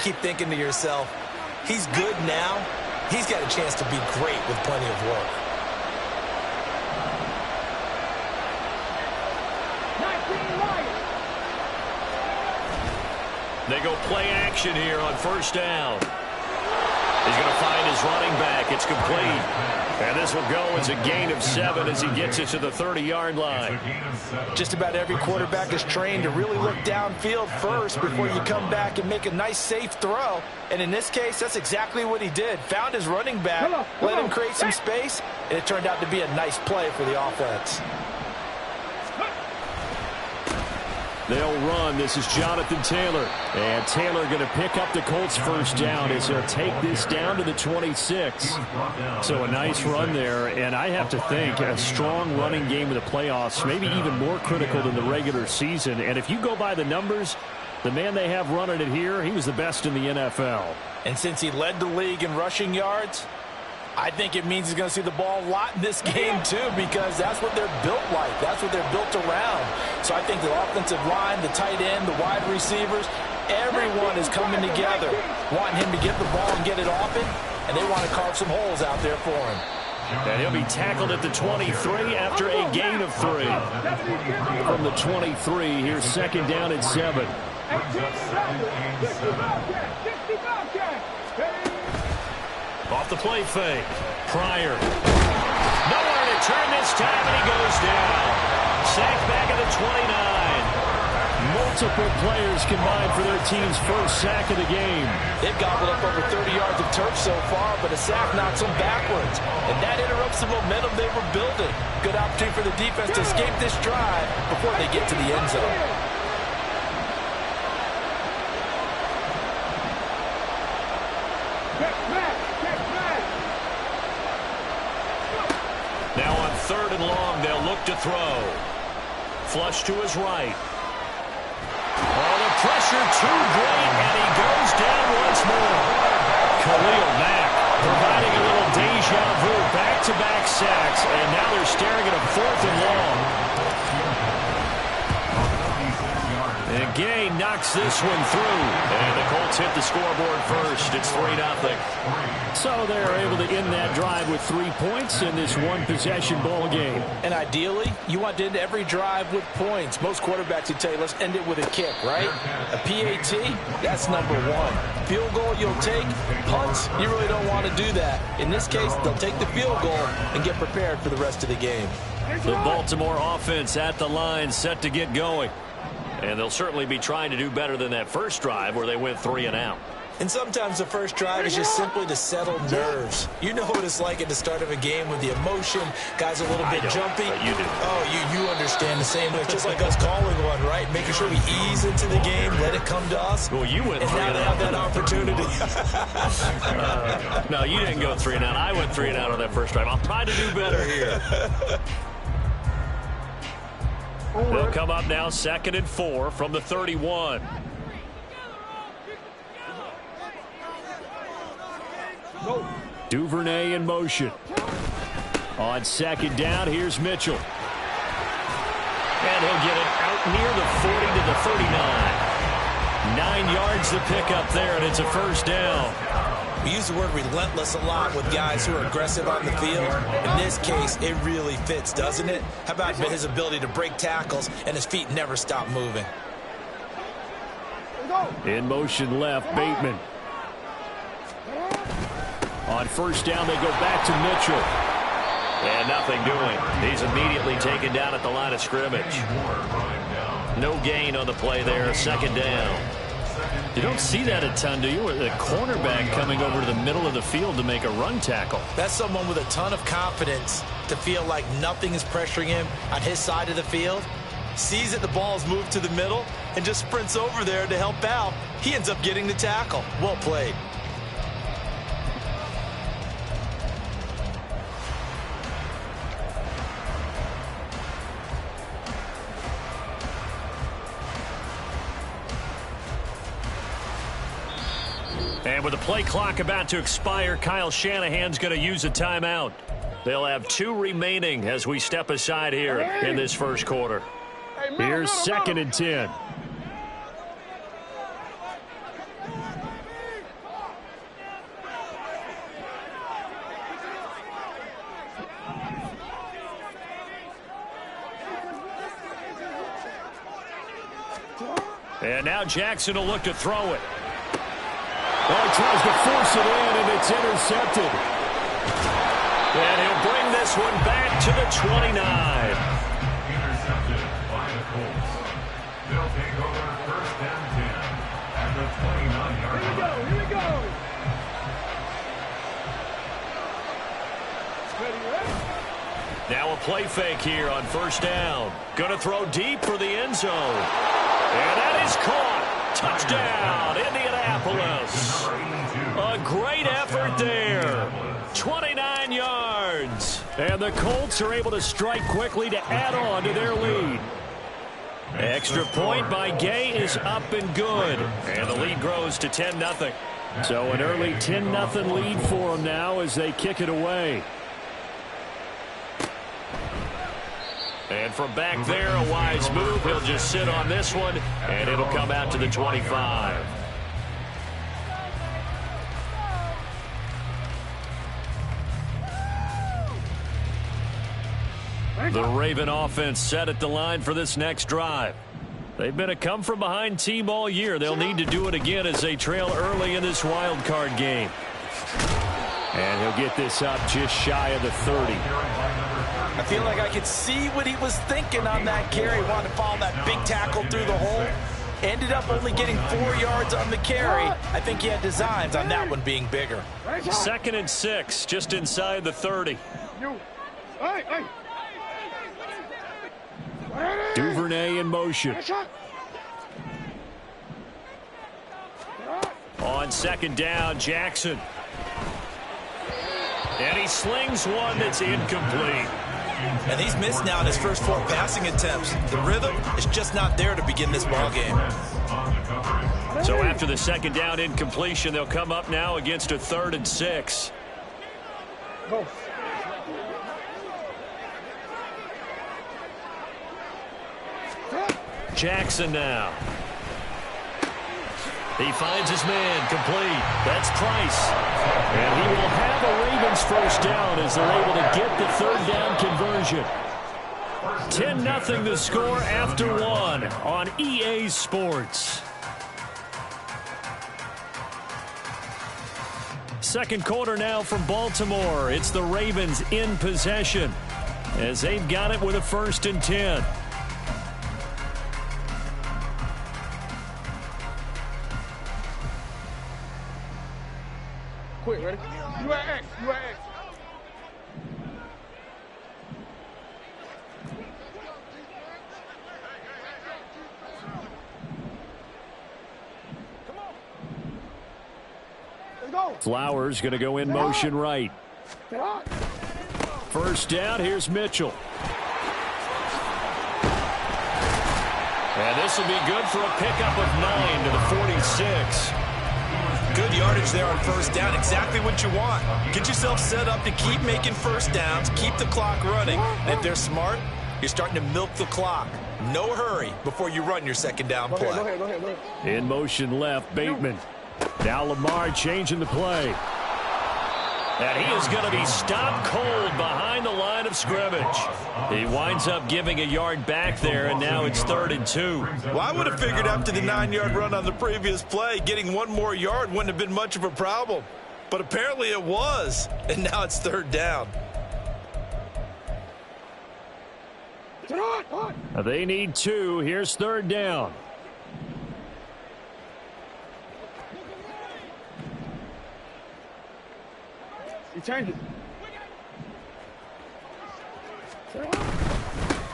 keep thinking to yourself, he's good now. He's got a chance to be great with plenty of work. They go play action here on first down. He's going to find his running back. It's complete. And this will go as a gain of 7 as he gets it to the 30-yard line. Just about every quarterback is trained to really look downfield first before you come back and make a nice, safe throw. And in this case, that's exactly what he did. Found his running back, let him create some space, and it turned out to be a nice play for the offense. They'll run. This is Jonathan Taylor. And Taylor going to pick up the Colts first down as he'll take this down to the 26. So a nice run there. And I have to think a strong running game in the playoffs, maybe even more critical than the regular season. And if you go by the numbers, the man they have running it here, he was the best in the NFL. And since he led the league in rushing yards, I think it means he's going to see the ball a lot in this game, too, because that's what they're built like. That's what they're built around. So I think the offensive line, the tight end, the wide receivers, everyone is coming together, wanting him to get the ball and get it often, and they want to carve some holes out there for him. And he'll be tackled at the 23 after a gain of 3. From the 23, here's second down at 7. Off the play fake. Pryor. Nowhere to turn this time, and he goes down. Sacked back at the 29. Multiple players combined for their team's first sack of the game. They've gobbled up over 30 yards of turf so far, but a sack knocks them backwards. And that interrupts the momentum they were building. Good opportunity for the defense to escape this drive before they get to the end zone. Now on 3rd and long, they'll look to throw. Flush to his right. Oh, the pressure too great, and he goes down once more. Khalil Mack providing a little deja vu, back-to-back sacks, and now they're staring at a 4th and long. And Gay knocks this one through. And the Colts hit the scoreboard first. It's 3-0. So they're able to end that drive with 3 points in this one-possession ball game. And ideally, you want to end every drive with points. Most quarterbacks would tell you, let's end it with a kick, right? A PAT, that's number 1. Field goal you'll take. Punts, you really don't want to do that. In this case, they'll take the field goal and get prepared for the rest of the game. The Baltimore offense at the line, set to get going. And they'll certainly be trying to do better than that first drive where they went 3 and out. And sometimes the first drive is just simply to settle nerves. You know what it's like at the start of a game with the emotion. Guys a little bit jumpy. You do. Oh, you understand the same way. It's just like us calling one, right? Making sure we ease into the game, let it come to us. Well, you went 3 and and now out. they have that opportunity. No, you didn't go 3 and out. I went 3 and out on that first drive. I'll try to do better here. They'll come up now 2nd and 4 from the 31. Duvernay in motion. On 2nd down, here's Mitchell. And he'll get it out near the 40 to the 39. 9 yards to pick up there, and it's a first down. We use the word relentless a lot with guys who are aggressive on the field. In this case, it really fits, doesn't it? How about his ability to break tackles and his feet never stop moving? In motion left, Bateman. On first down, they go back to Mitchell. And nothing doing. He's immediately taken down at the line of scrimmage. No gain on the play there, 2nd down. You don't see that a ton, do you? The cornerback coming over to the middle of the field to make a run tackle. That's someone with a ton of confidence to feel like nothing is pressuring him on his side of the field. Sees that the ball is moved to the middle and just sprints over there to help out. He ends up getting the tackle. Well played. And with the play clock about to expire, Kyle Shanahan's going to use a timeout. They'll have 2 remaining as we step aside here in this first quarter. Here's 2nd and 10. And now Jackson will look to throw it. Oh, he tries to force it in, and it's intercepted. And he'll bring this one back to the 29. Intercepted by the Colts. They'll take over first and 10 at the 29-yard line. Here we go. Now a play fake here on first down. Going to throw deep for the end zone. And that is caught. Touchdown, Indianapolis. A great effort there. 29 yards. And the Colts are able to strike quickly to add on to their lead. Extra point by Gay is up and good. And the lead grows to 10-0. So an early 10-0 lead for them now as they kick it away. And from back there, a wise move. He'll just sit on this one, and it'll come out to the 25. The Raven offense set at the line for this next drive. They've been a come-from-behind team all year. They'll need to do it again as they trail early in this wild card game. And he'll get this up just shy of the 30. I feel like I could see what he was thinking on that carry. Wanted to follow that big tackle through the hole. Ended up only getting 4 yards on the carry. I think he had designs on that one being bigger. 2nd and 6, just inside the 30. Duvernay in motion. On 2nd down, Jackson. And he slings one that's incomplete. And he's missed now in his first 4 passing attempts. The rhythm is just not there to begin this ball game. So after the 2nd down incompletion, they'll come up now against a 3rd and 6. Go. Jackson now. He finds his man, complete. That's Price. And he will have a Ravens first down as they're able to get the 3rd down conversion. 10-0 the score after 1 on EA Sports. Second quarter now from Baltimore. It's the Ravens in possession as they've got it with a 1st and 10. Quick, ready? You at X. You at X. Come on. Let's go. Flowers going to go in motion right. First down, here's Mitchell. And this will be good for a pickup of 9 to the 46. Good yardage there on first down. Exactly what you want. Get yourself set up to keep making first downs, keep the clock running. And if they're smart, you're starting to milk the clock. No hurry before you run your 2nd down play. Go ahead. In motion left, Bateman. Now Lamar changing the play. And he is going to be stopped cold behind the line of scrimmage. He winds up giving a yard back there, and now it's 3rd and 2. Well, I would have figured after the 9-yard run on the previous play, getting 1 more yard wouldn't have been much of a problem. But apparently it was, and now it's 3rd down. They need 2. Here's 3rd down. You change it.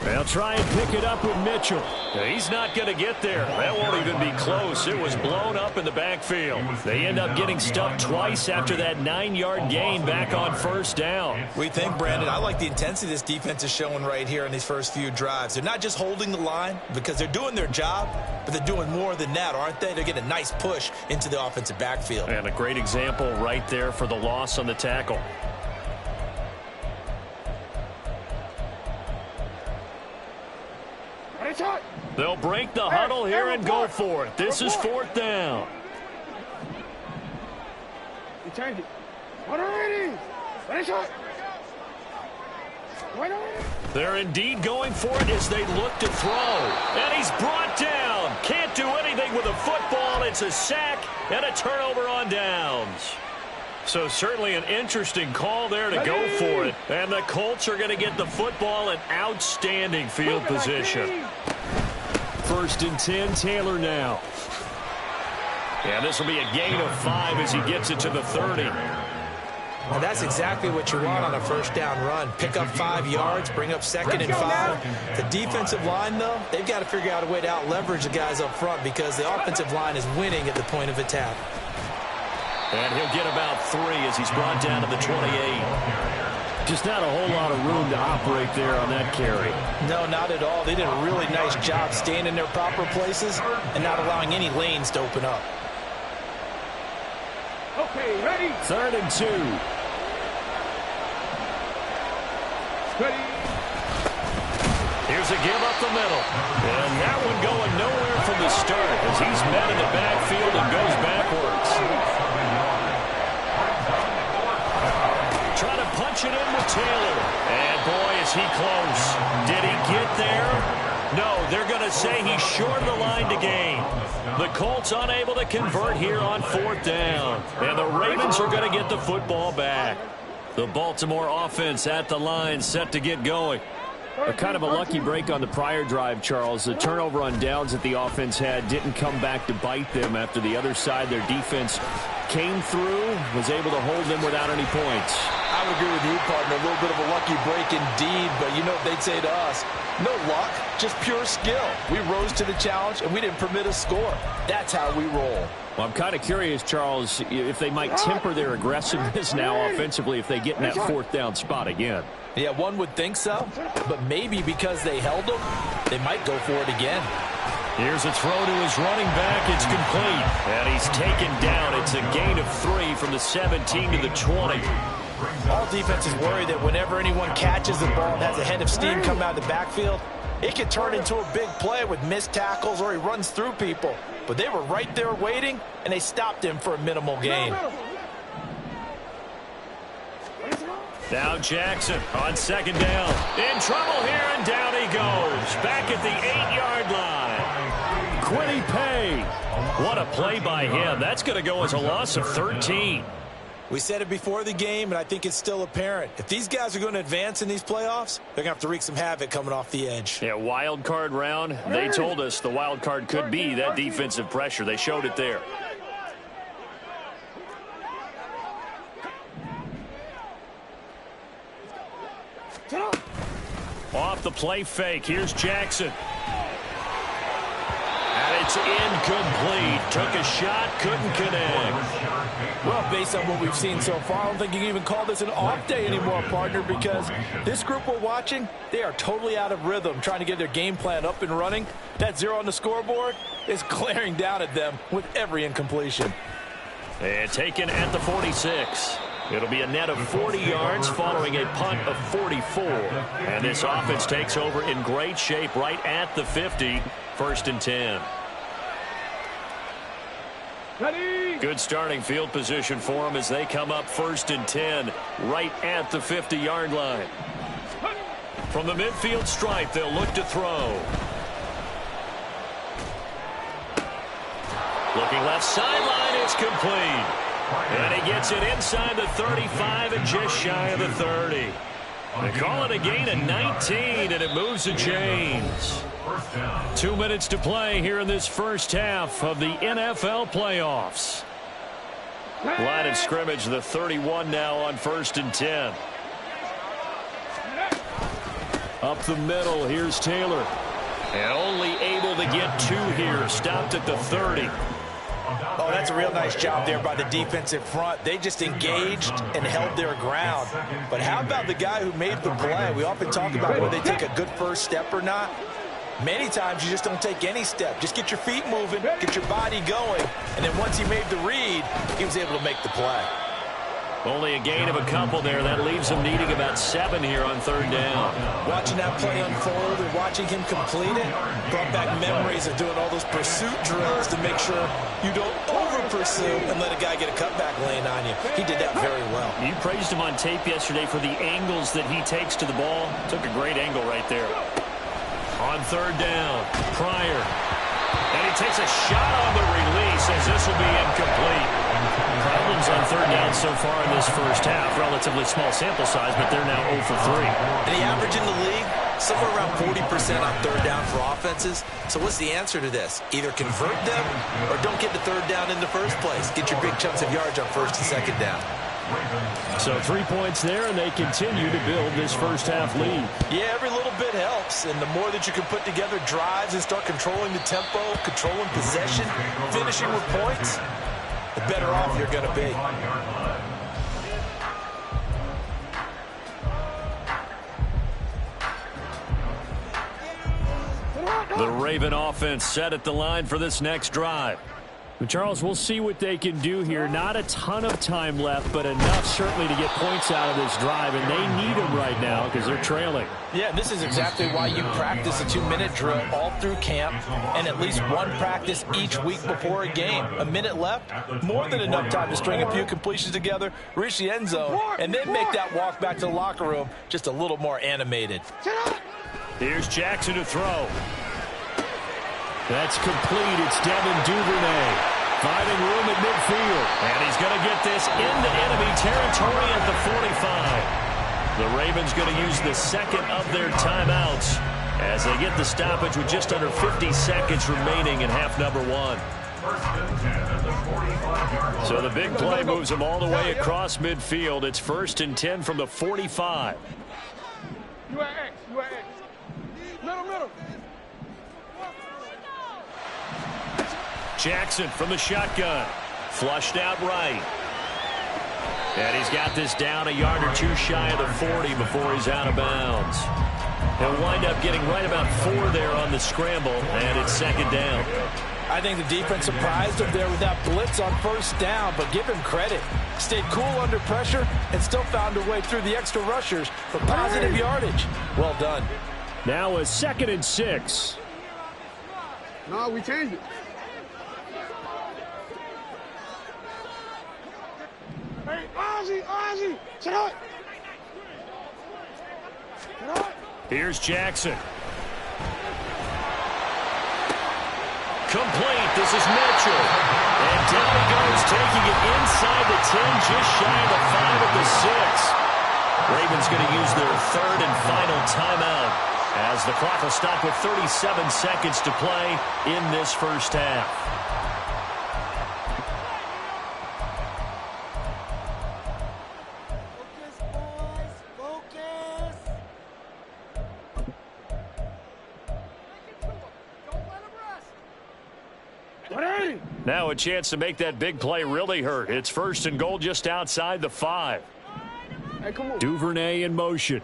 They'll try and pick it up with Mitchell. He's not going to get there. That won't even be close. It was blown up in the backfield. They end up getting stuffed twice after that 9-yard gain back on first down. We think, Brandon, I like the intensity this defense is showing right here in these first few drives. They're not just holding the line because they're doing their job, but they're doing more than that, aren't they? They're getting a nice push into the offensive backfield. And a great example right there for the loss on the tackle. They'll break the huddle here and go for it. This is 4th down. You change it. Ready? Shot. They're indeed going for it as they look to throw. And he's brought down. Can't can't do anything with a football. It's a sack and a turnover on downs. So certainly an interesting call there to go for it. And the Colts are going to get the football in outstanding field position. 1st and 10, Taylor now. And this will be a gain of 5 as he gets it to the 30. And that's exactly what you want on a first down run. Pick up 5 yards, bring up 2nd and 5. The defensive line, though, they've got to figure out a way to out-leverage the guys up front because the offensive line is winning at the point of attack. And he'll get about 3 as he's brought down to the 28. Just not a whole lot of room to operate there on that carry. No, not at all. They did a really nice job staying in their proper places and not allowing any lanes to open up. Okay, ready. 3rd and 2. Ready. Here's a give up the middle. And that one going nowhere from the start as he's met in the backfield and goes backwards. Trying to punch it in with Taylor. And boy, is he close. Did he get there? No, they're going to say he's short of the line to gain. The Colts unable to convert here on 4th down. And the Ravens are going to get the football back. The Baltimore offense at the line set to get going. A kind of a lucky break on the prior drive, Charles. The turnover on downs that the offense had didn't come back to bite them after the other side. Their defense came through, was able to hold them without any points. I would agree with you, partner. A little bit of a lucky break indeed, but you know what they'd say to us? No luck, just pure skill. We rose to the challenge, and we didn't permit a score. That's how we roll. Well, I'm kind of curious, Charles, if they might temper their aggressiveness now offensively if they get in that 4th down spot again. Yeah, one would think so, but maybe because they held them, they might go for it again. Here's a throw to his running back. It's complete, and he's taken down. It's a gain of 3 from the 17 to the 20. All defenses worry that whenever anyone catches the ball and has a head of steam come out of the backfield, it can turn into a big play with missed tackles or he runs through people. But they were right there waiting, and they stopped him for a minimal gain. Now Jackson on 2nd down. In trouble here, and down he goes. Back at the 8-yard line. Kwity Paye. What a play by him. That's going to go as a loss of 13. We said it before the game, and I think it's still apparent. If these guys are going to advance in these playoffs, they're going to have to wreak some havoc coming off the edge. Yeah, wild card round. They told us the wild card could be that defensive pressure. They showed it there. Off the play fake. Here's Jackson. And it's incomplete. Took a shot, couldn't connect. Well, based on what we've seen so far, I don't think you can even call this an off day anymore, partner, because this group we're watching, they are totally out of rhythm, trying to get their game plan up and running. That 0 on the scoreboard is glaring down at them with every incompletion. And taken at the 46. It'll be a net of 40 yards following a punt of 44. And this offense takes over in great shape right at the 50. 1st and 10. Ready. Good starting field position for them as they come up 1st and 10 right at the 50-yard line. From the midfield stripe, they'll look to throw. Looking left sideline, it's complete. And he gets it inside the 35 and just shy of the 30. They call it a gain of 19, and it moves the chains. 2 minutes to play here in this first half of the NFL playoffs. Line of scrimmage, the 31 now on 1st and 10. Up the middle, here's Taylor. And only able to get 2 here, stopped at the 30. Oh, that's a real nice job there by the defensive front. They just engaged and held their ground. But how about the guy who made the play? We often talk about whether they take a good first step or not. Many times you just don't take any step. Just get your feet moving, get your body going, and then once he made the read, he was able to make the play. Only a gain of a couple there. That leaves them needing about 7 here on 3rd down. Watching that play unfold and watching him complete it brought back memories of doing all those pursuit drills to make sure you don't over-pursue and let a guy get a cutback lane on you. He did that very well. You praised him on tape yesterday for the angles that he takes to the ball. Took a great angle right there. On 3rd down, Pryor. And he takes a shot on the release as this will be incomplete. Problems on third down so far in this first half. Relatively small sample size, but they're now 0 for 3. And the average in the league, somewhere around 40% on third down for offenses. So what's the answer to this? Either convert them or don't get the third down in the first place. Get your big chunks of yards on first and second down. So 3 points there, and they continue to build this first half lead. Yeah, every little bit helps. And the more that you can put together drives and start controlling the tempo, controlling possession, finishing with points, the better off you're going to be. The Raven offense set at the line for this next drive. Charles, we'll see what they can do here. Not a ton of time left, but enough certainly to get points out of this drive, and they need them right now because they're trailing. Yeah, this is exactly why you practice a 2-minute drill all through camp and at least one practice each week before a game. A minute left, more than enough time to string a few completions together, reach the end zone, and then make that walk back to the locker room just a little more animated. Here's Jackson to throw. That's complete. It's Devin Duvernay. Finding room at midfield. And he's going to get this into enemy territory at the 45. The Ravens going to use the second of their timeouts as they get the stoppage with just under 50 seconds remaining in half number 1. So the big play moves them all the way across midfield. It's 1st and 10 from the 45. You at X. You at X. Middle. Jackson from the shotgun. Flushed out right. And he's got this down a yard or two shy of the 40 before he's out of bounds. He'll wind up getting right about 4 there on the scramble, and it's 2nd down. I think the defense surprised him there with that blitz on 1st down, but give him credit. Stayed cool under pressure and still found a way through the extra rushers for positive yardage. Well done. Now a 2nd and 6. No, we changed it. Hey, Ozzy, shut up. Here's Jackson. Complete. This is Mitchell. And down he goes, taking it inside the 10, just shy of the 5 at the 6. Ravens going to use their 3rd and final timeout as the clock will stop with 37 seconds to play in this first half. Now a chance to make that big play really hurt. It's 1st and goal just outside the 5. Hey, come on. Duvernay in motion.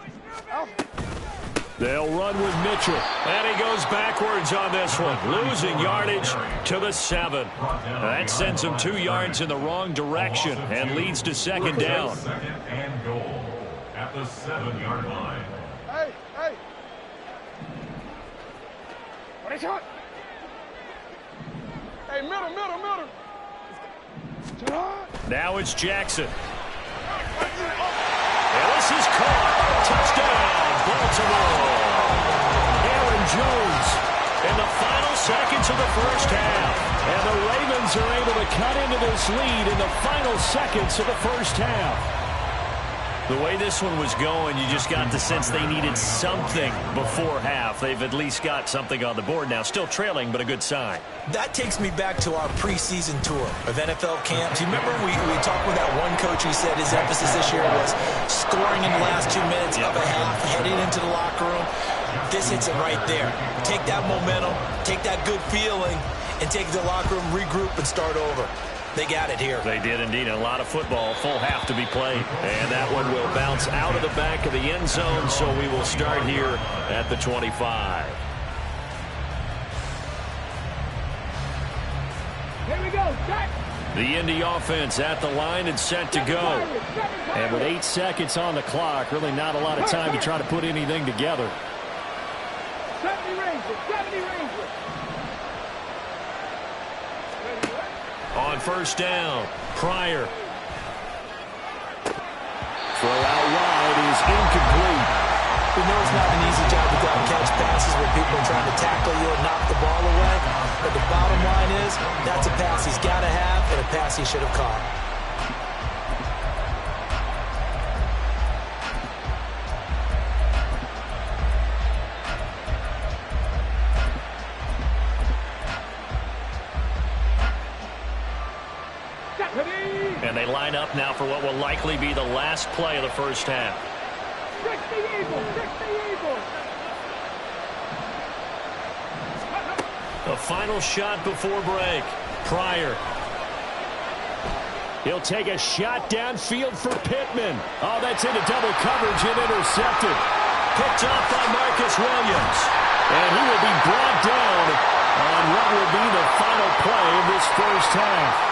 They'll run with Mitchell. And he goes backwards on this one. Losing yardage to the 7. That sends him 2 yards in the wrong direction and leads to 2nd down. 2nd and goal at the 7-yard line. Hey. What is it? Hey, middle. Now it's Jackson. And this is caught. Touchdown, Baltimore. Aaron Jones in the final seconds of the first half. And the Ravens are able to cut into this lead in the final seconds of the first half. The way this one was going, you just got the sense they needed something before half. They've at least got something on the board now. Still trailing, but a good sign. That takes me back to our preseason tour of NFL camps. You remember we talked with that one coach who said his emphasis this year was scoring in the last 2 minutes of a half, heading into the locker room. This hits it right there. Take that momentum, take that good feeling, and take it to the locker room, regroup, and start over. They got it here. They did indeed. A lot of football, full half to be played. And that one will bounce out of the back of the end zone, so we will start here at the 25. Here we go. Jack. The Indy offense at the line and set to go. And with 8 seconds on the clock, really not a lot of time to try to put anything together. 70 Rangers. On 1st down, Pryor. Throw out wide is incomplete. We know it's not an easy job with that catch passes where people are trying to tackle you and knock the ball away. But the bottom line is, that's a pass he's got to have and a pass he should have caught. And they line up now for what will likely be the last play of the first half. The final shot before break. Pryor. He'll take a shot downfield for Pittman. Oh, that's into double coverage and intercepted. Picked off by Marcus Williams. And he will be brought down on what will be the final play of this first half.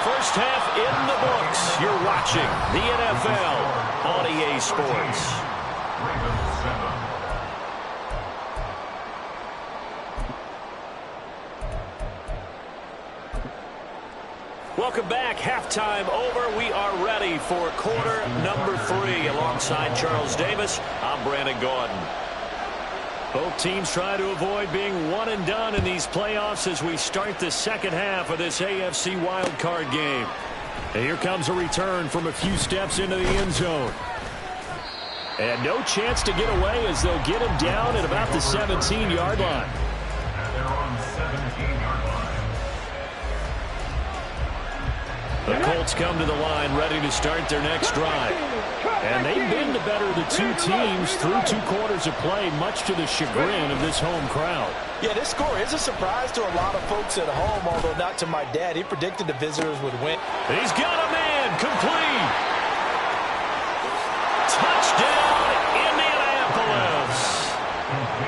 First half in the books. You're watching the NFL on EA Sports. Welcome back. Halftime over. We are ready for quarter number 3. Alongside Charles Davis, I'm Brandon Gordon. Both teams try to avoid being one and done in these playoffs as we start the second half of this AFC wildcard game. And here comes a return from a few steps into the end zone. And no chance to get away as they'll get him down at about the 17-yard line. And they're on the 17-yard line. The Colts come to the line ready to start their next drive. And they've been the better of the two teams through 2 quarters of play, much to the chagrin of this home crowd. Yeah, this score is a surprise to a lot of folks at home, although not to my dad. He predicted the visitors would win. He's got a man, complete. Touchdown, Indianapolis.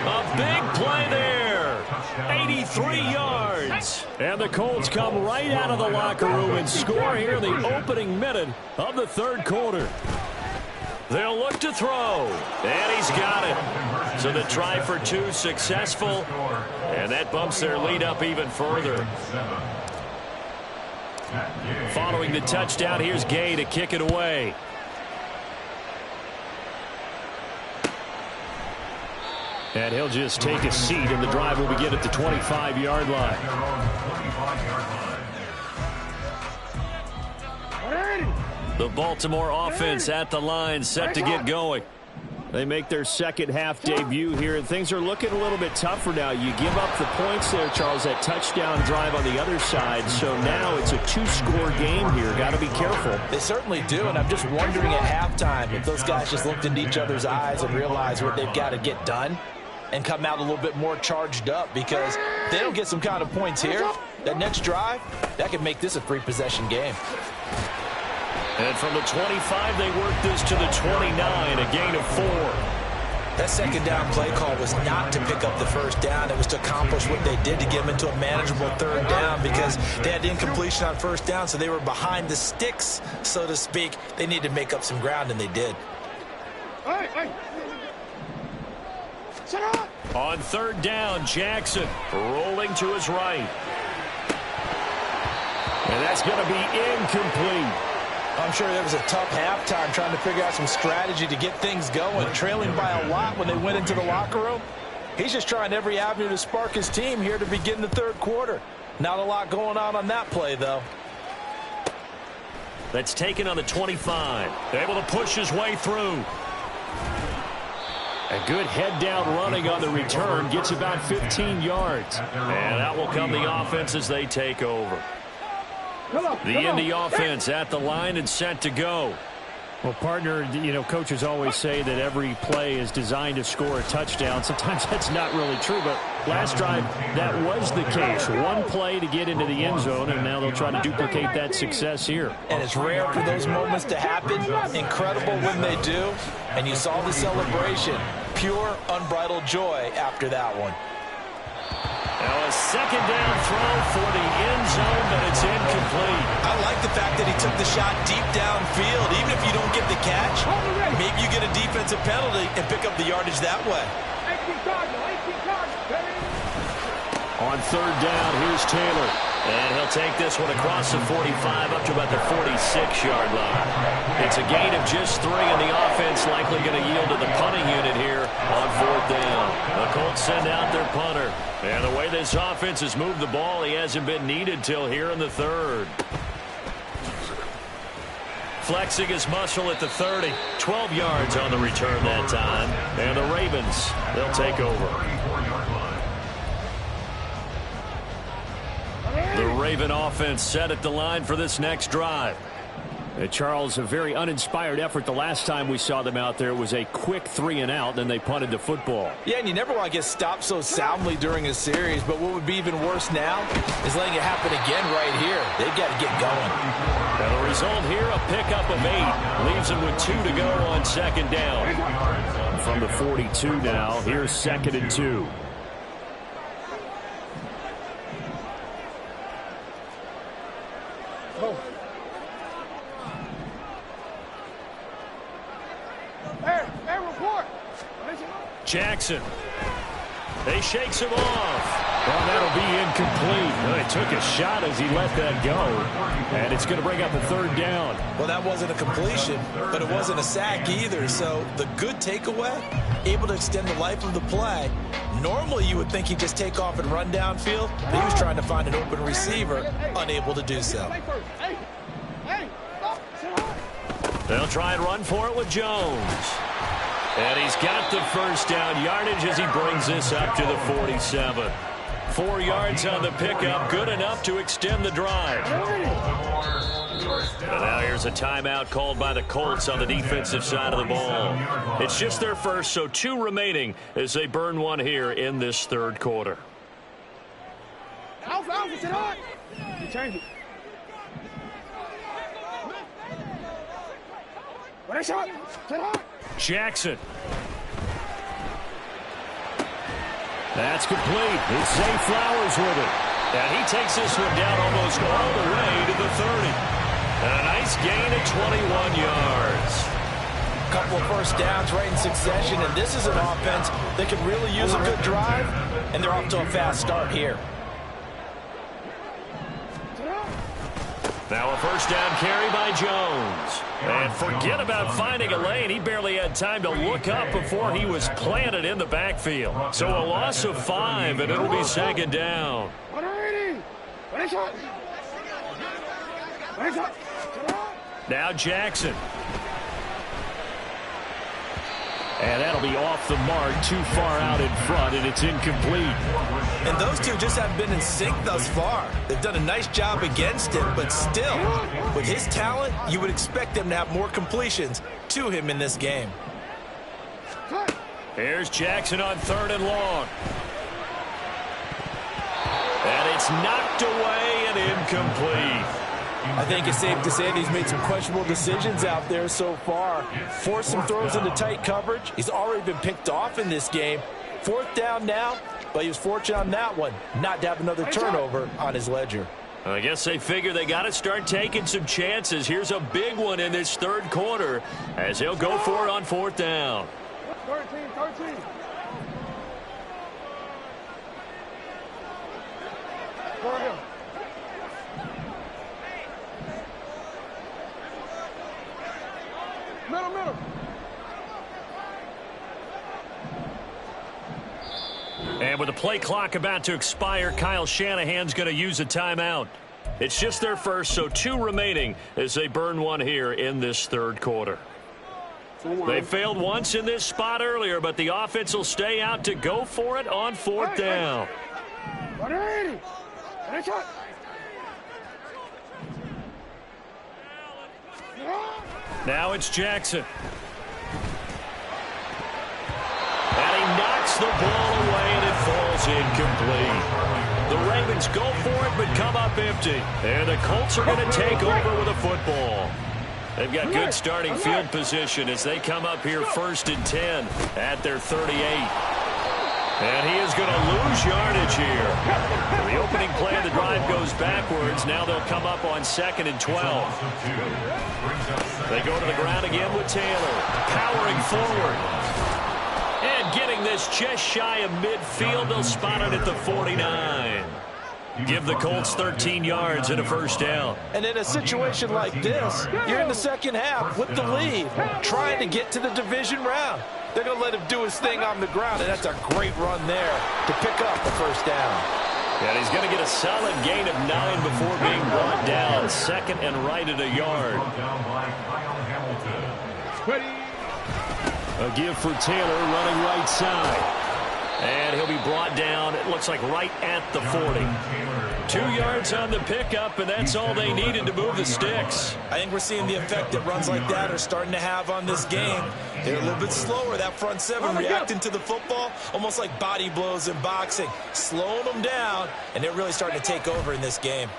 A big play there. 83 yards. And the Colts come right out of the locker room and score here in the opening minute of the third quarter. They'll look to throw. And he's got it. So the try for 2 successful. And that bumps their lead up even further. Following the touchdown, here's Gay to kick it away. And he'll just take a seat, and the drive will begin at the 25-yard line. The Baltimore offense at the line, set to get going. They make their second half debut here, and things are looking a little bit tougher now. You give up the points there, Charles, that touchdown drive on the other side. So now it's a 2-score game here. Got to be careful. They certainly do, and I'm just wondering at halftime if those guys just looked into each other's eyes and realized what they've got to get done and come out a little bit more charged up, because if they don't get some kind of points here, that next drive, that could make this a 3-possession game. And from the 25, they work this to the 29, a gain of 4. That second down play call was not to pick up the first down. It was to accomplish what they did to get them into a manageable third down, because they had incompletion on first down, so they were behind the sticks, so to speak. They needed to make up some ground, and they did. On third down, Jackson rolling to his right. And that's going to be incomplete. I'm sure there was a tough halftime trying to figure out some strategy to get things going, trailing by a lot when they went into the locker room. He's just trying every avenue to spark his team here to begin the third quarter. Not a lot going on that play, though. That's taken on the 25. Able to push his way through. A good head-down running on the return. Gets about 15 yards. And that will come the offense as they take over. The Indy offense at the line and set to go. Well, partner, you know, coaches always say that every play is designed to score a touchdown. Sometimes that's not really true, but last drive, that was the case. One play to get into the end zone, and now they'll try to duplicate that success here. And it's rare for those moments to happen. Incredible when they do. And you saw the celebration. Pure, unbridled joy after that one. Now a second down throw for the end zone, but it's incomplete. I like the fact that he took the shot deep downfield. Even if you don't get the catch, maybe you get a defensive penalty and pick up the yardage that way. On third down, here's Taylor. And he'll take this one across the 45 up to about the 46-yard line. It's a gain of just 3, and the offense likely going to yield to the punting unit here on 4th down. The Colts send out their punter. And the way this offense has moved the ball, he hasn't been needed till here in the 3rd. Flexing his muscle at the 30. 12 yards on the return that time. And the Ravens, they'll take over. The Raven offense set at the line for this next drive. Charles, a very uninspired effort the last time we saw them out there. It was a quick 3-and-out, then they punted the football. Yeah, and you never want to get stopped so soundly during a series, but what would be even worse now is letting it happen again right here. They've got to get going. And the result here, a pickup of 8. Leaves them with 2 to go on 2nd down. From the 42 now, here's 2nd and 2. Jackson. They shakes him off. Well, that'll be incomplete. Well, he took a shot as he let that go. And it's going to bring up a 3rd down. Well, that wasn't a completion, but it wasn't a sack either. So the good takeaway, able to extend the life of the play. Normally you would think he'd just take off and run downfield, but he was trying to find an open receiver, unable to do so. They'll try and run for it with Jones. And he's got the 1st down yardage as he brings this up to the 47. 4 yards on the pickup, good enough to extend the drive. And now here's a timeout called by the Colts on the defensive side of the ball. It's just their first, so 2 remaining as they burn 1 here in this 3rd quarter. Jackson. That's complete. It's Zay Flowers with it. And he takes this one down almost all the way to the 30. And a nice gain of 21 yards. A couple of 1st downs right in succession, and this is an offense that could really use a good drive, and they're off to a fast start here. Now a 1st down carry by Jones. And forget about finding a lane. He barely had time to look up before he was planted in the backfield. So a loss of 5, and it'll be 2nd down. Now Jackson. And that'll be off the mark, too far out in front, and it's incomplete. And those two just haven't been in sync thus far. They've done a nice job against him, but still, with his talent, you would expect them to have more completions to him in this game. Here's Jackson on 3rd and long. And it's knocked away and incomplete. I think it's safe to say that he's made some questionable decisions out there so far. Forced some throws into tight coverage. He's already been picked off in this game. 4th down now, but he was fortunate on that one not to have another turnover on his ledger. I guess they figure they got to start taking some chances. Here's a big one in this 3rd quarter as they'll go for it on 4th down. 13. Go ahead. Middle. And with the play clock about to expire, Kyle Shanahan's going to use a timeout. It's just their first, so 2 remaining as they burn 1 here in this 3rd quarter. They failed once in this spot earlier, but the offense will stay out to go for it on 4th down. Now it's Jackson. And he knocks the ball away, and it falls incomplete. The Ravens go for it, but come up empty. And the Colts are going to take over with a football. They've got good starting field position as they come up here 1st and 10 at their 38. And he is going to lose yardage here. The opening play of the drive goes backwards. Now they'll come up on 2nd and 12. They go to the ground again with Taylor. Powering forward. And getting this just shy of midfield. They'll spot it at the 49. Give the Colts 13 yards and a first down. And in a situation like this, you're in the second half with the lead, trying to get to the division round. They're going to let him do his thing on the ground, and that's a great run there to pick up the first down. And he's going to get a solid gain of 9 before being brought down. Second and right at a yard. A give for Taylor running right side. And he'll be brought down, it looks like right at the 40. 2 yards on the pickup, and that's all they needed to move the sticks. I think we're seeing the effect that runs like that are starting to have on this game. They're a little bit slower, that front seven, reacting to the football, almost like body blows in boxing, slowing them down, and they're really starting to take over in this game.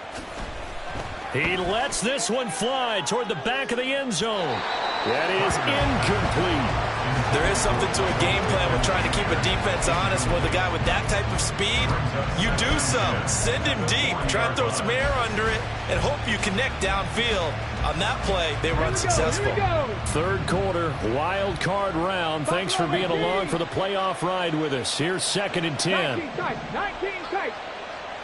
He lets this one fly toward the back of the end zone. That is incomplete. There is something to a game plan with trying to keep a defense honest with a guy with that type of speed. You do so. Send him deep. Try and throw some air under it and hope you connect downfield. On that play, they were unsuccessful. Third quarter, wild card round. Thanks for being along for the playoff ride with us. Here's 2nd and 10. 19 tight.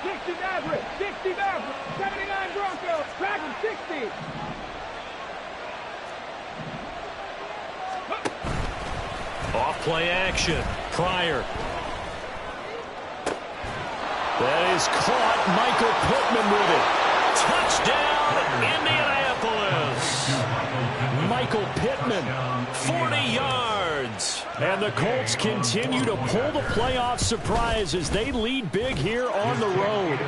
60 Maverick. 60 Maverick. 79 Broncos. Dragon 60. Off play action. Pryor. That is caught. Michael Pittman with it. Touchdown, Indianapolis. Michael Pittman, 40 yards. And the Colts continue to pull the playoff surprise as they lead big here on the road.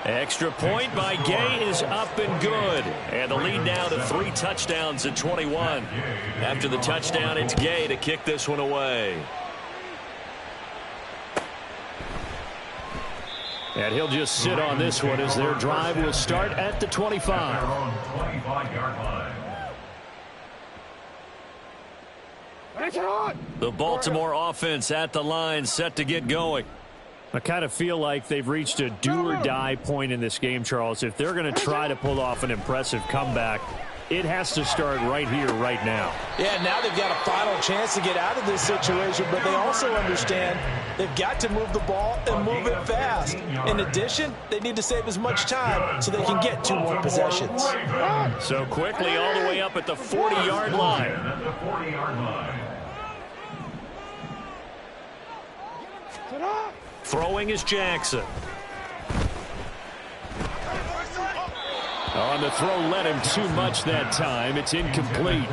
Extra point by Gay is up and good. And the lead now to 3 touchdowns at 21. After the touchdown, it's Gay to kick this one away. And he'll just sit on this one as their drive will start at the 25. The Baltimore offense at the line, set to get going. I kind of feel like they've reached a do-or-die point in this game, Charles. If they're going to try to pull off an impressive comeback, it has to start right here, right now. Yeah, now they've got a final chance to get out of this situation, but they also understand they've got to move the ball and move it fast. In addition, they need to save as much time so they can get 2 more possessions. So quickly all the way up at the 40-yard line. Throwing is Jackson. On the throw, led him too much that time. It's incomplete.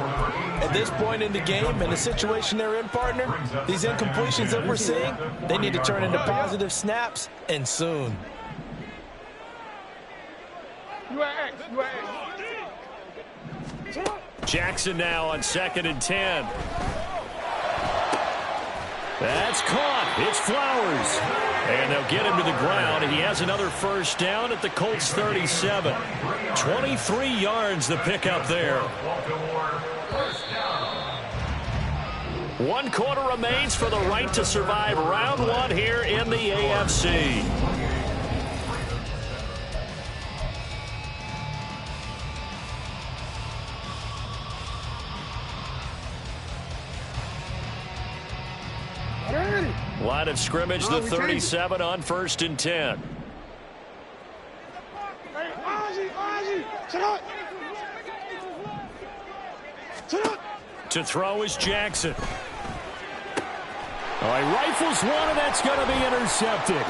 At this point in the game, in the situation they're in, partner, these incompletions that we're seeing, they need to turn into positive snaps, and soon. Jackson now on 2nd and 10. That's caught. It's Flowers. And they'll get him to the ground. And he has another first down at the Colts 37. 23 yards the pickup there. 1 quarter remains for the right to survive round 1 here in the AFC. Line of scrimmage, the 37 on 1st and 10. To throw is Jackson. He rifles one, and that's going to be intercepted.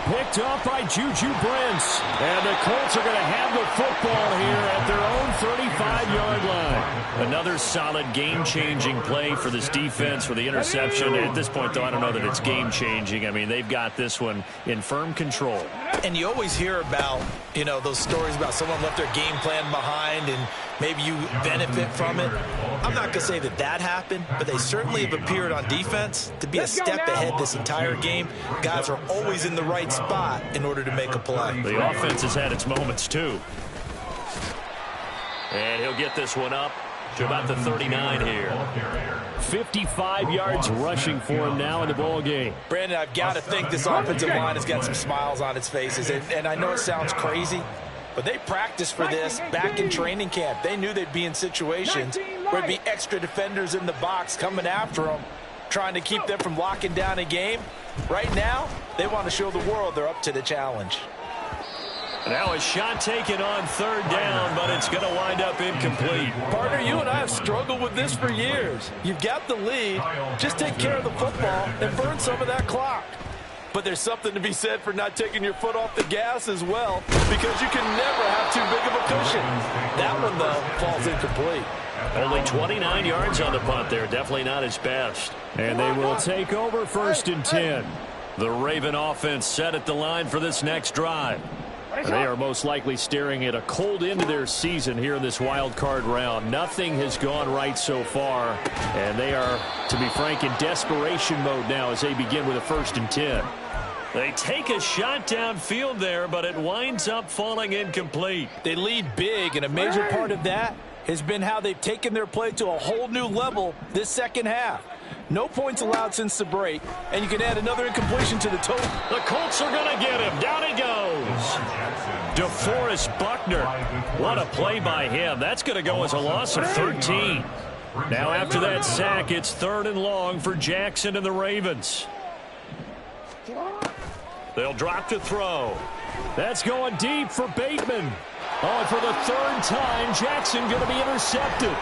Picked off by Juju Brents. And the Colts are going to have the football here at their own 35-yard line. Another solid game-changing play for this defense for the interception. At this point, though, I don't know that it's game-changing. I mean, they've got this one in firm control. And you always hear about, those stories about someone left their game plan behind and maybe you benefit from it. I'm not going to say that that happened, but they certainly have appeared on defense to be a step ahead this entire game. Guys are always in the right spot in order to make a play. The offense has had its moments, too. And he'll get this one up to about the 39 here. 55 yards rushing for him now in the ball game. Brandon, I've got to think this offensive line has got some smiles on its faces. And I know it sounds crazy, but they practiced for this back in training camp. They knew they'd be in situations where there'd be extra defenders in the box coming after them. trying to keep them from locking down a game. Right now, they want to show the world they're up to the challenge. Now a shot taken on third down, but it's going to wind up incomplete. Partner, you and I have struggled with this for years. You've got the lead. Just take care of the football and burn some of that clock. But there's something to be said for not taking your foot off the gas as well, because you can never have too big of a cushion. That one, though, falls incomplete. Only 29 yards on the punt there. Definitely not his best. And they will take over 1st and 10. The Raven offense set at the line for this next drive. They are most likely staring at a cold end to their season here in this wild card round. Nothing has gone right so far, and they are, to be frank, in desperation mode now as they begin with a 1st and 10. They take a shot downfield there, but it winds up falling incomplete. They lead big, and a major part of that has been how they've taken their play to a whole new level this second half. No points allowed since the break, and you can add another incompletion to the total. The Colts are going to get him. Down he goes. DeForest Buckner. What a play by him. That's going to go as a loss of 13. Now after that sack, it's 3rd and long for Jackson and the Ravens. They'll drop to throw. That's going deep for Bateman. Oh, and for the 3rd time, Jackson going to be intercepted.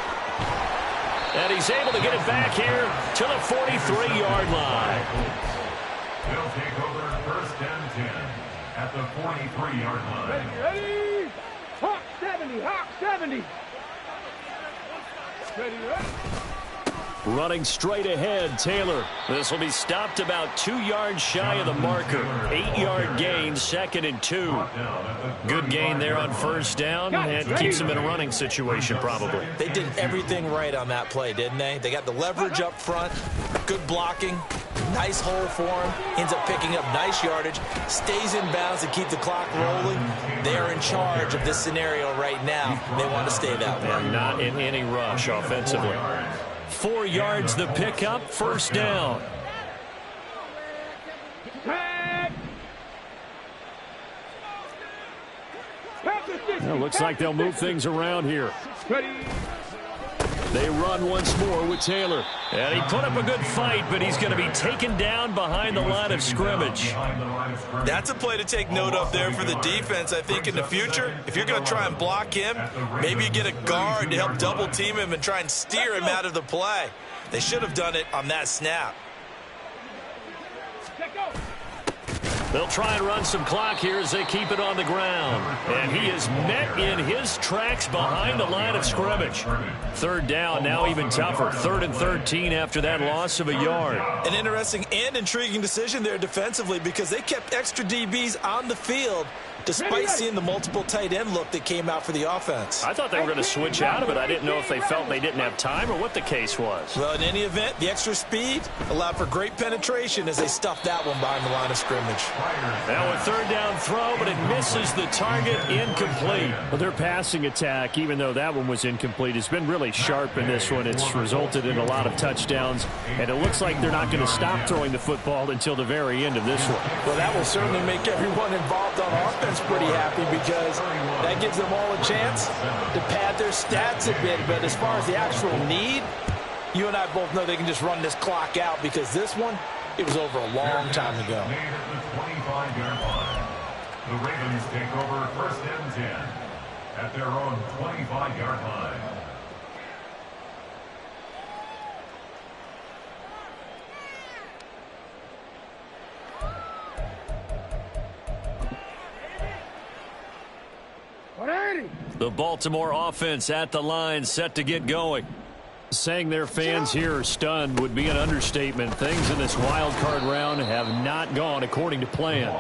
And he's able to get it back here to the 43-yard line. They'll take over 1st and 10 at the 43-yard line. Ready? Hawk 70, Hawk 70. Ready, ready. Running straight ahead, Taylor. This will be stopped about 2 yards shy of the marker. 8-yard gain, 2nd and 2. Good gain there on 1st down, and keeps them in a running situation probably. They did everything right on that play, didn't they? They got the leverage up front, good blocking, nice hole for him, ends up picking up nice yardage, stays in bounds to keep the clock rolling. They are in charge of this scenario right now. They want to stay that way. And not in any rush offensively. 4 yards the pickup, 1st down. Well, looks like they'll move things around here. They run once more with Taylor. And he put up a good fight, but he's going to be taken down behind the line of scrimmage. That's a play to take note of there for the defense, I think, in the future. If you're going to try and block him, maybe you get a guard to help double-team him and try and steer him out of the play. They should have done it on that snap. They'll try and run some clock here as they keep it on the ground. And he is met in his tracks behind the line of scrimmage. 3rd down, now even tougher. 3rd and 13 after that loss of a yard. An interesting and intriguing decision there defensively, because they kept extra DBs on the field despite seeing the multiple tight end look that came out for the offense. I thought they were going to switch out of it. I didn't know if they felt they didn't have time or what the case was. Well, in any event, the extra speed allowed for great penetration as they stuffed that one behind the line of scrimmage. Now a 3rd down throw, but it misses the target, incomplete. Well, their passing attack, even though that one was incomplete, has been really sharp in this one. It's resulted in a lot of touchdowns, and it looks like they're not going to stop throwing the football until the very end of this one. Well, that will certainly make everyone involved on offense pretty happy, because that gives them all a chance to pad their stats a bit. But as far as the actual need, you and I both know they can just run this clock out, because this one, it was over a long time ago. The Ravens take over 1st and 10 at their own 25-yard line. The Baltimore offense at the line, set to get going. Saying their fans here are stunned would be an understatement. Things in this wild card round have not gone according to plan.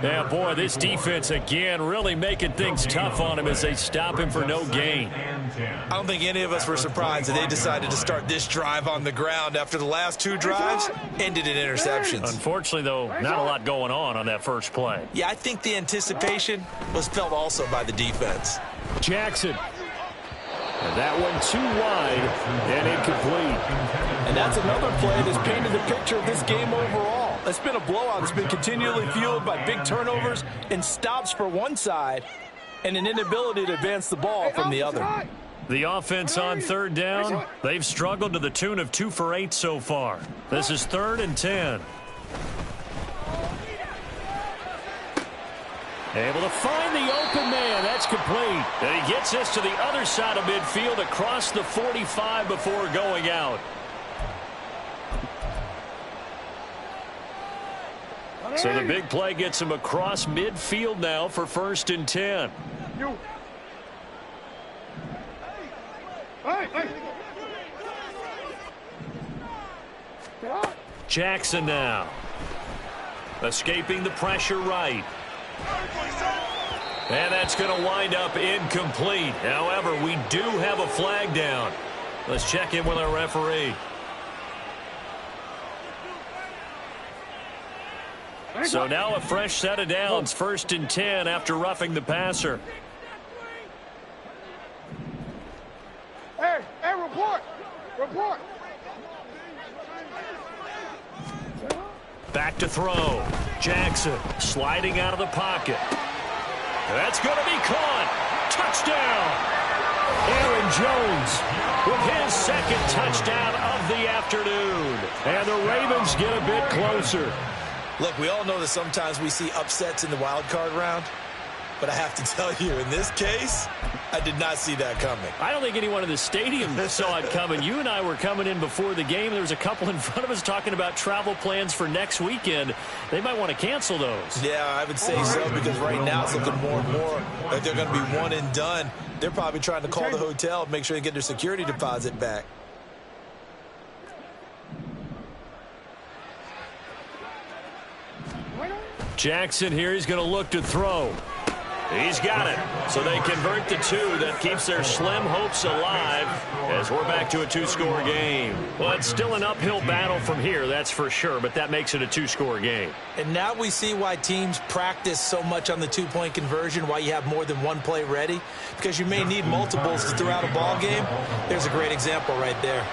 Yeah, boy, this defense again really making things tough on him as they stop him for no gain. I don't think any of us were surprised that they decided to start this drive on the ground after the last 2 drives ended in interceptions. Unfortunately, though, not a lot going on that first play. Yeah, I think the anticipation was felt also by the defense. Jackson. And that one too wide and incomplete. And that's another play that's painted the picture of this game overall. It's been a blowout. It's been continually fueled by big turnovers and stops for one side and an inability to advance the ball from the other. The offense on third down, they've struggled to the tune of 2 for 8 so far. This is 3rd and 10. Able to find the open man. That's complete. And he gets this to the other side of midfield across the 45 before going out. So the big play gets him across midfield now for 1st and 10. Jackson now. Escaping the pressure right. And that's going to wind up incomplete. However, we do have a flag down. Let's check in with our referee. So now a fresh set of downs, 1st and 10 after roughing the passer. Hey, report. Back to throw. Jackson sliding out of the pocket. That's going to be caught. Touchdown. Aaron Jones with his 2nd touchdown of the afternoon. And the Ravens get a bit closer. Look, we all know that sometimes we see upsets in the wild card round. But I have to tell you, in this case, I did not see that coming. I don't think anyone in the stadium saw it coming. You and I were coming in before the game. There was a couple in front of us talking about travel plans for next weekend. They might want to cancel those. Yeah, I would say so, because right now it's looking more and more like they're going to be one and done. They're probably trying to call the hotel and make sure they get their security deposit back. Jackson here, he's going to look to throw. He's got it. So they convert the 2. That keeps their slim hopes alive as we're back to a 2-score game. Well, it's still an uphill battle from here, that's for sure, but that makes it a 2-score game. And now we see why teams practice so much on the 2-point conversion, why you have more than one play ready, because you may need multiples throughout a ball game. There's a great example right there.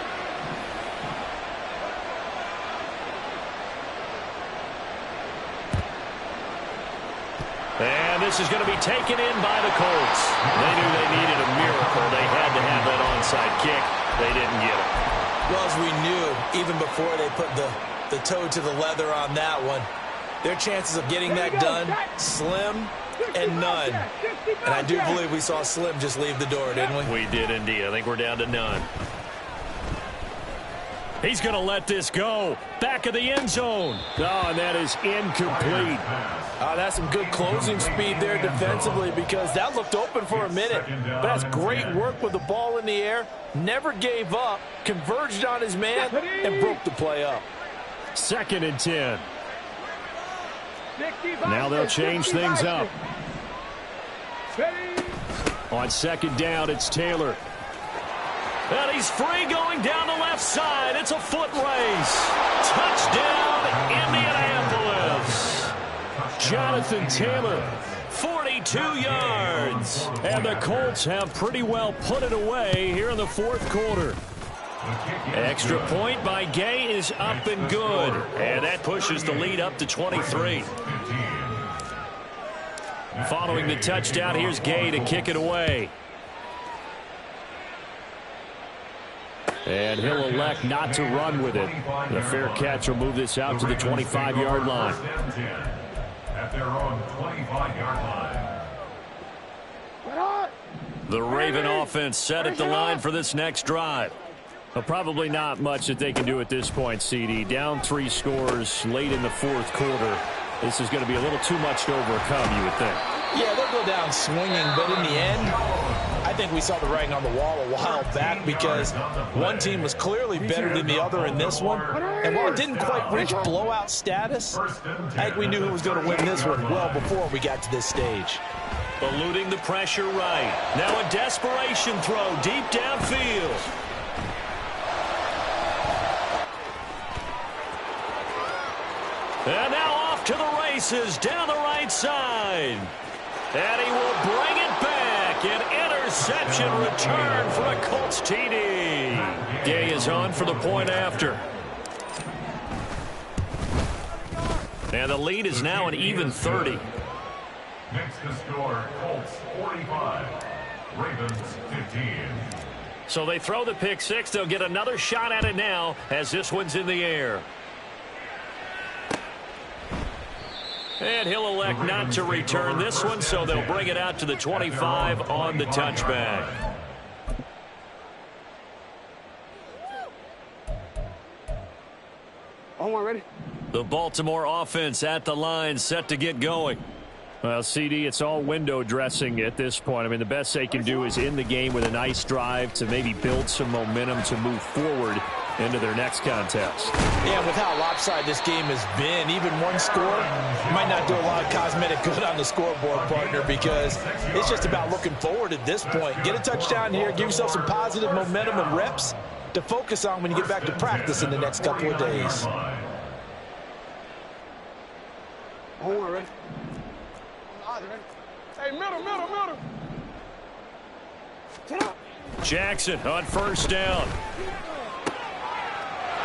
And this is going to be taken in by the Colts. They knew they needed a miracle. They had to have that onside kick. They didn't get it. Well, as we knew, even before they put the toe to the leather on that one, their chances of getting that done, slim and none. And I do believe we saw Slim just leave the door, didn't we? We did indeed. I think we're down to none. He's going to let this go. Back of the end zone. Oh, and that is incomplete. That's some good closing speed there defensively, because that looked open for a minute. But that's great work with the ball in the air. Never gave up. Converged on his man and broke the play up. 2nd and 10. Now they'll change things up. On 2nd down, it's Taylor. And he's free going down the left side. It's a foot race. Touchdown, Indianapolis. Jonathan Taylor, 42 yards. And the Colts have pretty well put it away here in the 4th quarter. Extra point by Gay is up and good. And that pushes the lead up to 23. Following the touchdown, here's Gay to kick it away. And he'll elect not to run with it. The fair catch will move this out to the 25-yard line. At their own 25-yard line. The Raven offense set at the line for this next drive. Well, probably not much that they can do at this point, CD. Down 3 scores late in the 4th quarter. This is going to be a little too much to overcome, you would think. Yeah, they'll go down swinging, but in the end, I think we saw the writing on the wall a while back, because one team was clearly better than the other in this one. And while it didn't quite reach blowout status, I think we knew who was going to win this one well before we got to this stage. Eluding the pressure right. Now a desperation throw deep downfield. And now off to the races down the right side. And he will bring it back. An interception return for a Colts TD. Gay is on for the point after. And the lead is now an even 30. Next to score, Colts 45. Ravens 15. So they throw the pick six. They'll get another shot at it now as this one's in the air. And he'll elect not to return this one, so they'll bring it out to the 25 on the touchback. Ready? The Baltimore offense at the line, set to get going. Well, CD, it's all window dressing at this point. I mean, the best they can do is in the game with a nice drive to maybe build some momentum to move forward into their next contest. Yeah, with how lopsided this game has been, even one score might not do a lot of cosmetic good on the scoreboard, partner, because it's just about looking forward at this point. Get a touchdown here, give yourself some positive momentum and reps to focus on when you get back to practice in the next couple of days. Ready? Hey, middle. Jackson on first down.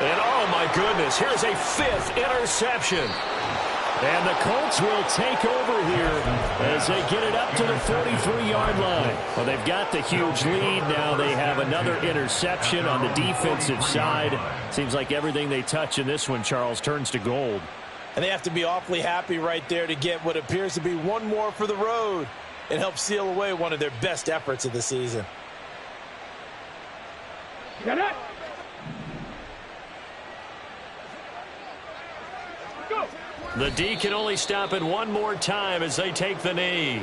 And oh my goodness, here's a fifth interception. And the Colts will take over here as they get it up to the 43-yard line. Well, they've got the huge lead. Now they have another interception on the defensive side. Seems like everything they touch in this one, Charles, turns to gold. And they have to be awfully happy right there to get what appears to be one more for the road and help seal away one of their best efforts of the season. Got it? Go! The D can only stop it one more time as they take the knee.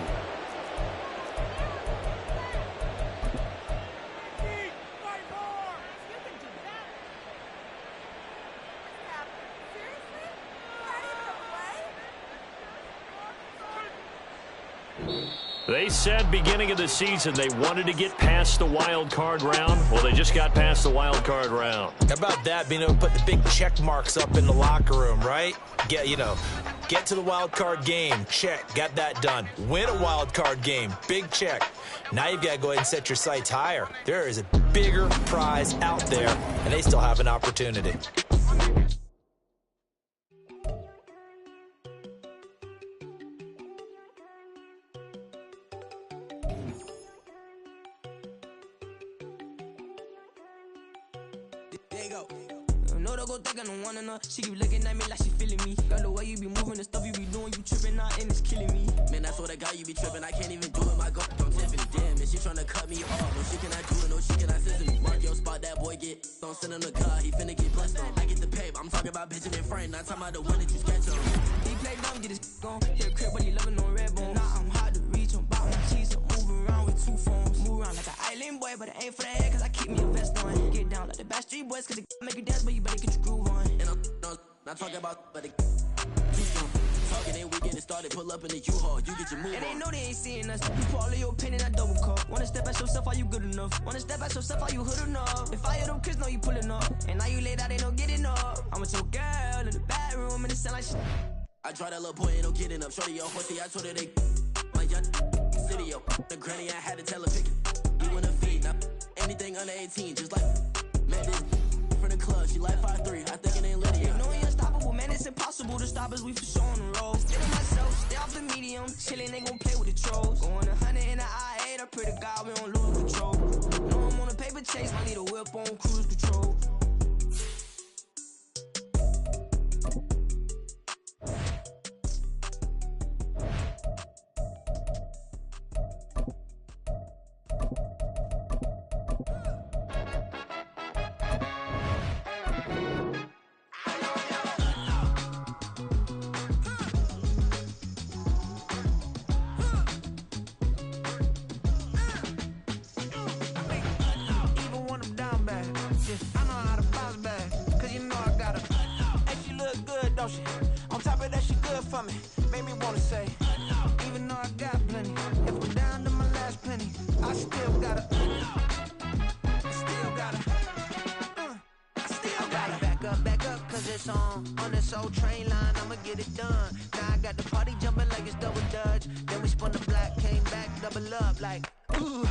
They said beginning of the season they wanted to get past the wild card round. Well, they just got past the wild card round. How about that, being able to put the big check marks up in the locker room, right? Get to the wild card game, check, got that done. Win a wild card game, big check. Now you've got to go ahead and set your sights higher. There is a bigger prize out there, and they still have an opportunity. She keep looking at me like she feeling me. Girl, the way you be moving, the stuff you be doing, you tripping out and it's killing me. Man, that's what I got, you be tripping. I can't even do it, my girl don't tip it. Damn, and she tryna cut me off. No, she cannot do it, no, she cannot listen to me. Mark your spot, that boy get. Don't send him the car, he finna get blessed on. I get the pay, I'm talking about Benjamin Franklin. Not talking about the one that you sketch on. He play dumb, get his gone. Hit a crib, but he loving on red bone. Nah, I'm hard to reach, I'm bout my cheese. I'm moving around with two phones. Move around like an island boy, but it ain't for the head, cause I keep me a vest on. Get down like the Backstreet Boys, cause it make you dance, but you better get your groove on. And I'm not talking about, but talking ain't weekend, it started, pull up in the U-Haul, you get your move and on. And they know they ain't seeing us. You put all of your opinion, I double cup. Wanna step at yourself, are you good enough? Wanna step at yourself, are you hood enough? If I hear them kids, know you pulling up. And now you laid out, they don't get enough. I'm with your girl in the bedroom, and it sound like shit. I tried that little boy, ain't no kidding up. Shorty, your horsey, I told her they my young city, yo. The granny, I had to tell her pick it. You wanna feed, now anything under 18, just like met this from the club. She like 5'3", I think it ain't Lydia. You know we unstoppable, man, it's impossible to stop us, we for sure on the road. Still myself, stay off the medium, chillin', they gon' play with the trolls. Going 100 in the I-8, I pray to God we don't lose control. Know I'm on a paper chase, I need a whip on cruise control. On top of that, she good for me. Made me wanna say, even though I got plenty, if I'm down to my last penny, I still gotta back up, cause it's on this old train line, I'ma get it done. Now I got the party jumping like it's double dutch. Then we spun the block, came back, double up like, ooh.